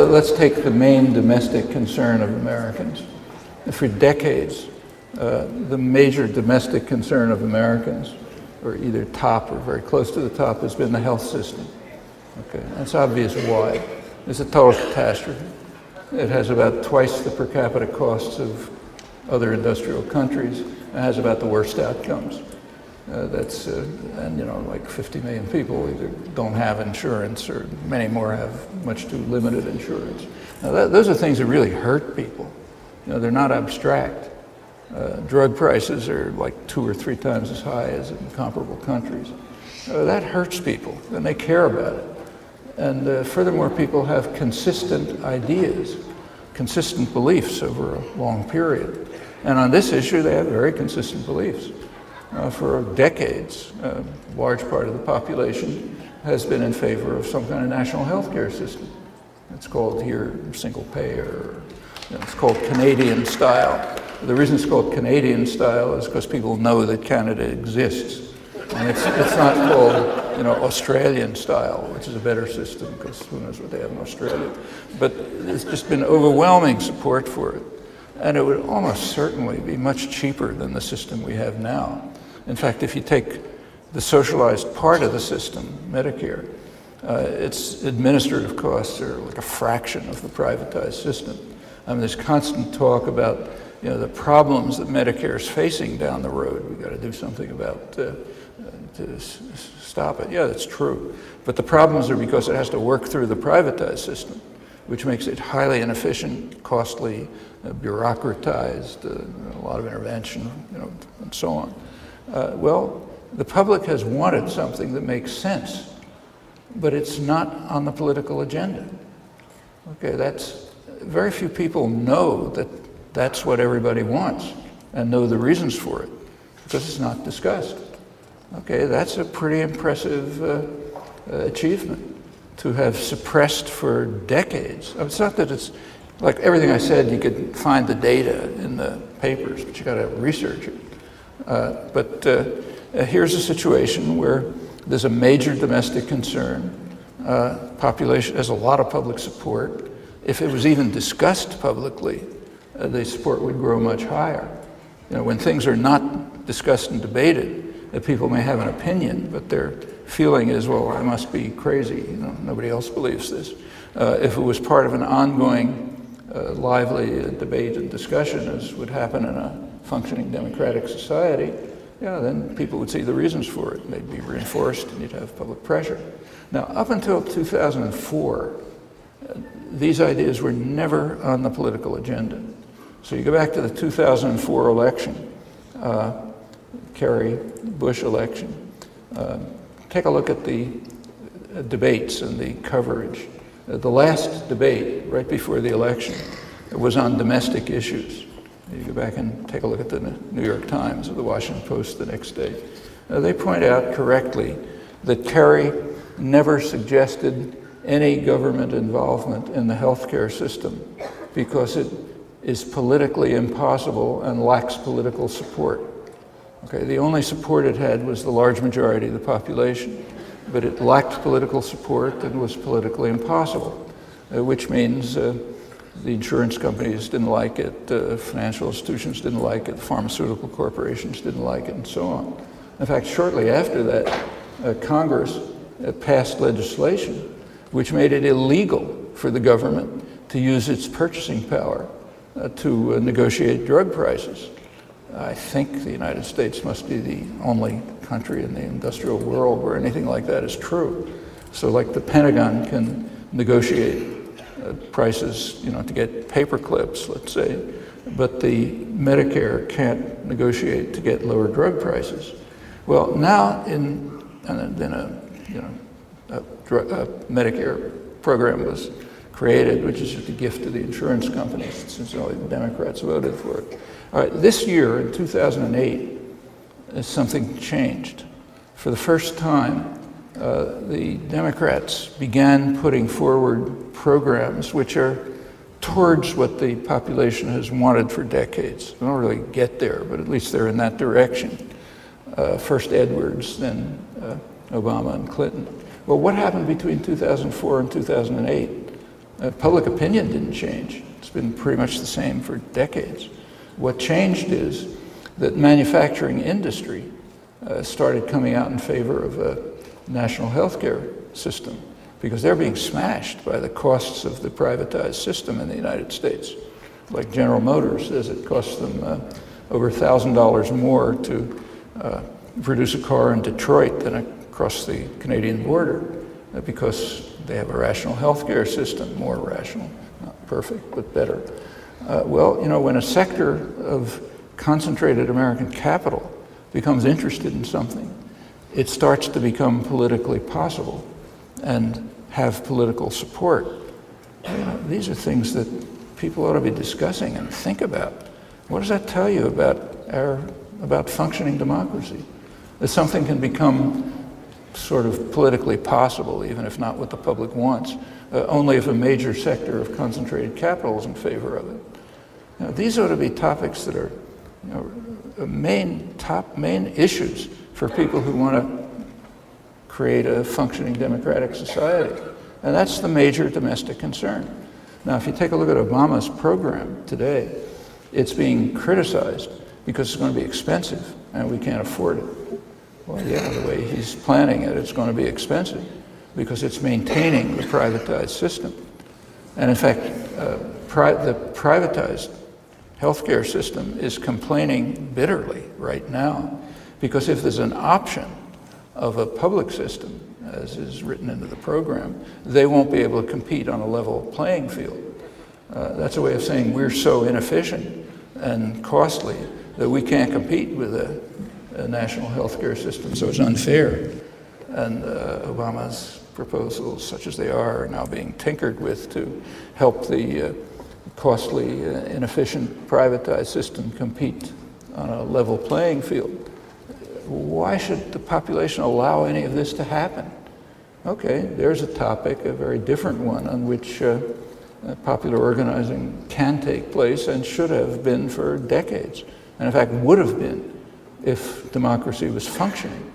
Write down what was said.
let's take the main domestic concern of Americans. For decades, the major domestic concern of Americans, or either top or very close to the top, has been the health system. Okay, that's obvious why. It's a total catastrophe. It has about twice the per capita costs of other industrial countries, and has about the worst outcomes. And you know, like 50 million people either don't have insurance, or many more have much too limited insurance. Now those are things that really hurt people. You know, they're not abstract. Drug prices are like 2 or 3 times as high as in comparable countries. That hurts people, and they care about it. And furthermore, people have consistent ideas, consistent beliefs over a long period. And on this issue, they have very consistent beliefs. For decades, a large part of the population has been in favor of some kind of national health care system. It's called here single payer. It's called Canadian style. The reason it's called Canadian style is because people know that Canada exists. And it's not called, you know, Australian style, which is a better system, because who knows what they have in Australia. But there's just been overwhelming support for it. And it would almost certainly be much cheaper than the system we have now. In fact, if you take the socialized part of the system, Medicare, its administrative costs are like a fraction of the privatized system. I mean, there's constant talk about, you know, the problems that Medicare is facing down the road. We've got to do something about to stop it. Yeah, that's true. But the problems are because it has to work through the privatized system, which makes it highly inefficient, costly, bureaucratized, a lot of intervention, you know, and so on. Well, the public has wanted something that makes sense, but it's not on the political agenda. Okay, very few people know that that's what everybody wants and know the reasons for it, because it's not discussed. Okay, that's a pretty impressive achievement to have suppressed for decades. It's not that it's like everything I said, you could find the data in the papers, but you got to research it. Here's a situation where there's a major domestic concern. Population has a lot of public support. If it was even discussed publicly, the support would grow much higher. You know, when things are not discussed and debated, people may have an opinion, but their feeling is, well, I must be crazy. You know, nobody else believes this. If it was part of an ongoing, lively debate and discussion, as would happen in a functioning democratic society, yeah, then people would see the reasons for it. They'd be reinforced, and you'd have public pressure. Now, up until 2004, these ideas were never on the political agenda. So you go back to the 2004 election, Kerry-Bush election. Take a look at the debates and the coverage. The last debate, right before the election, was on domestic issues. You go back and take a look at the New York Times or the Washington Post the next day. They point out correctly that Kerry never suggested any government involvement in the healthcare system because it is politically impossible and lacks political support. Okay, the only support it had was the large majority of the population, but it lacked political support and was politically impossible, which means the insurance companies didn't like it, financial institutions didn't like it, pharmaceutical corporations didn't like it, and so on. In fact, shortly after that, Congress passed legislation which made it illegal for the government to use its purchasing power to negotiate drug prices. I think the United States must be the only country in the industrial world where anything like that is true. So like the Pentagon can negotiate prices, you know, to get paper clips, let's say, but the Medicare can't negotiate to get lower drug prices. Well, now a Medicare program was created, which is just a gift to the insurance companies, since only the Democrats voted for it. All right, this year, in 2008, something changed. For the first time, the Democrats began putting forward programs which are towards what the population has wanted for decades. They don't really get there, but at least they're in that direction. First Edwards, then Obama and Clinton. Well, what happened between 2004 and 2008? Public opinion didn't change. It's been pretty much the same for decades. What changed is that manufacturing industry started coming out in favor of a national health care system because they're being smashed by the costs of the privatized system in the United States. Like General Motors says it costs them over $1,000 more to produce a car in Detroit than across the Canadian border because they have a rational healthcare system, more rational, not perfect, but better. Well, you know, when a sector of concentrated American capital becomes interested in something, it starts to become politically possible and have political support. You know, these are things that people ought to be discussing and think about. What does that tell you about functioning democracy? That something can become sort of politically possible, even if not what the public wants, only if a major sector of concentrated capital is in favor of it. You know, these ought to be topics that are, you know, main issues for people who want to create a functioning democratic society. And that's the major domestic concern. Now, if you take a look at Obama's program today, it's being criticized because it's going to be expensive and we can't afford it. Well, yeah, the way he's planning it, it's going to be expensive because it's maintaining the privatized system. And in fact, the privatized healthcare system is complaining bitterly right now because if there's an option of a public system, as is written into the program, they won't be able to compete on a level playing field. That's a way of saying we're so inefficient and costly that we can't compete with a national healthcare system, so it's unfair. And Obama's proposals, such as they are now being tinkered with to help the costly, inefficient privatized system compete on a level playing field. Why should the population allow any of this to happen? Okay, there's a topic, a very different one, on which popular organizing can take place and should have been for decades, and in fact would have been if democracy was functioning.